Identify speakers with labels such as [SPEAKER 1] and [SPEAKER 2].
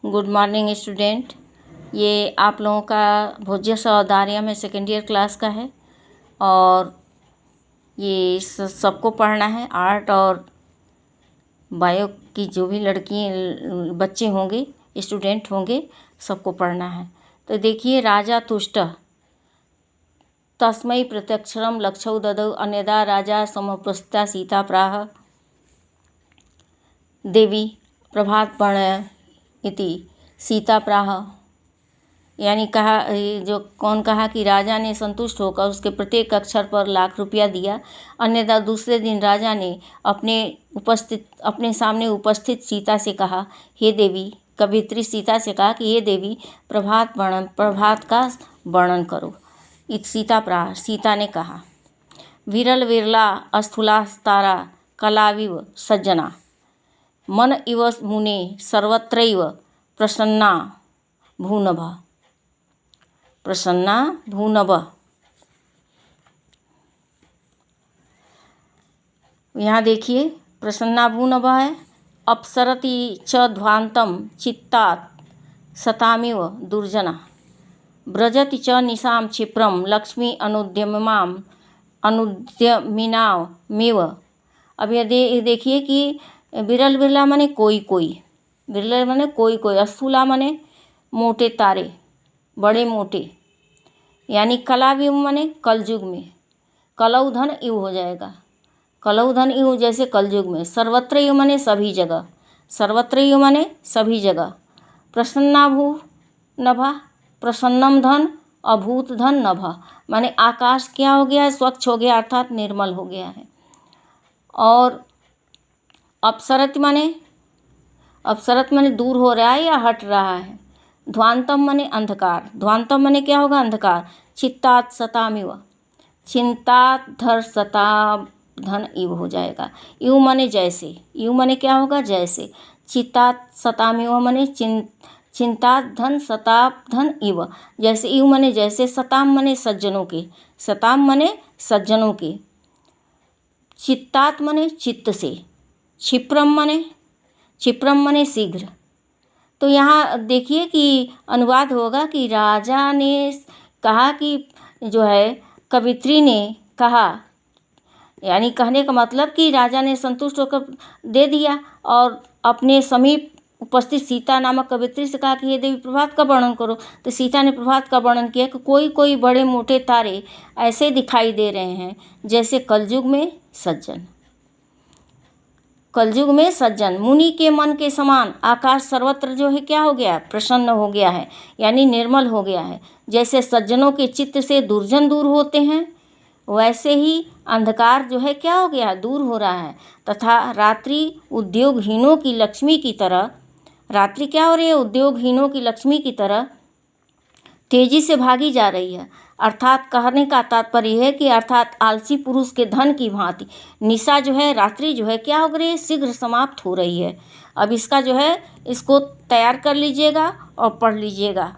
[SPEAKER 1] Good morning student. ये आप लोगों का भोज्य सौदार्य में सेकेंड ईयर क्लास का है और ये सबको पढ़ना है। आर्ट और बायो की जो भी लड़की बच्चे होंगे, स्टूडेंट होंगे, सबको पढ़ना है। तो देखिए, राजा तुष्ट तस्मै प्रत्यक्षरम लक्षौ ददौ अन्यदा राजा समुपस्थिता सीता प्राह देवी प्रभात पर्ण इति सीता प्राह। यानी कहा, जो कौन कहा कि राजा ने संतुष्ट होकर उसके प्रत्येक अक्षर पर ₹1,00,000 दिया। अन्यथा दूसरे दिन राजा ने अपने सामने उपस्थित सीता से कहा, हे देवी, कवित्री सीता से कहा कि हे देवी, प्रभात का वर्णन करो। सीता प्राह, सीता ने कहा, विरल विरला अस्थूलास्तारा कलाविव सज्जना मन इव मुने सर्वत्रैव प्रसन्ना भूनभ। यहाँ देखिए, प्रसन्ना भूनभ है। अपसरति च ध्वांतम चित्तात् सतामिव दुर्जना व्रजति च निशाम क्षिप्रम लक्ष्मी अनुद्यमिनामिव। अब ये देखिए कि विरल विरला माने कोई कोई, विरल माने कोई कोई, अस्थूला माने मोटे तारे, बड़े मोटे, यानी कलाविव माने कलयुग में, कलौधन इव हो जाएगा, कलौधन इव जैसे कलयुग में। सर्वत्र इव माने सभी जगह, सर्वत्र इव माने सभी जगह। प्रसन्नाभू नभा, प्रसन्नम धन, अभूत धन नभा, माने आकाश क्या हो गया है, स्वच्छ हो गया, अर्थात निर्मल हो गया है। और अपसरत माने दूर हो रहा है या हट रहा है। ध्वांतम माने अंधकार, ध्वांतम माने क्या होगा, अंधकार। चित्तात सतामिव, चिंतात धर सताब धन इव हो जाएगा। इव माने जैसे, इव माने क्या होगा, जैसे। चित्तात सतामिव माने चिंतात धन सताब धन इव, जैसे। इव माने जैसे, सताम माने सज्जनों के, सताम माने सज्जनों के। चित्तात माने चित्त से, क्षिप्रम माने शीघ्र। तो यहाँ देखिए कि अनुवाद होगा कि राजा ने कहा कि जो है, कवित्री ने कहा, यानी कहने का मतलब कि राजा ने संतुष्ट होकर दे दिया और अपने समीप उपस्थित सीता नामक कवित्री से कहा कि हे देवी, प्रभात का वर्णन करो। तो सीता ने प्रभात का वर्णन किया कि कोई कोई बड़े मोटे तारे ऐसे दिखाई दे रहे हैं जैसे कलयुग में सज्जन, कलयुग में सज्जन। मुनि के मन के समान आकाश सर्वत्र जो है क्या हो गया, प्रसन्न हो गया है, यानी निर्मल हो गया है। जैसे सज्जनों के चित्त से दुर्जन दूर होते हैं, वैसे ही अंधकार जो है क्या हो गया, दूर हो रहा है। तथा रात्रि उद्योगहीनों की लक्ष्मी की तरह, रात्रि क्या हो रही है, उद्योगहीनों की लक्ष्मी की तरह तेजी से भागी जा रही है। अर्थात कहने का तात्पर्य है कि अर्थात आलसी पुरुष के धन की भांति निशा जो है, रात्रि जो है क्या हो रही है, शीघ्र समाप्त हो रही है। अब इसका जो है, इसको तैयार कर लीजिएगा और पढ़ लीजिएगा।